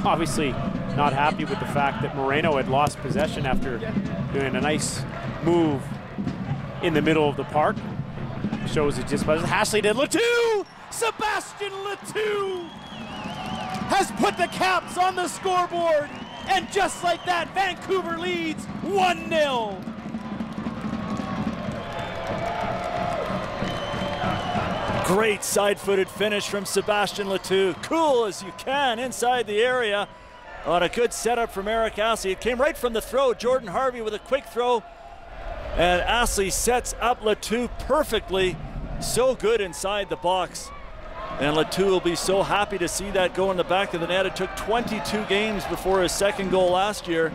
obviously not happy with the fact that Moreno had lost possession after doing a nice move in the middle of the park. Shows it just, but Hashley did. Toux! Sebastien Toux has put the Caps on the scoreboard, and just like that, Vancouver leads 1-0. Great side-footed finish from Sebastien Toux. Cool as you can inside the area. On a good setup from Eric Astley. It came right from the throw. Jordan Harvey with a quick throw. And Astley sets up Toux perfectly. So good inside the box. And Toux will be so happy to see that go in the back of the net. It took 22 games before his second goal last year.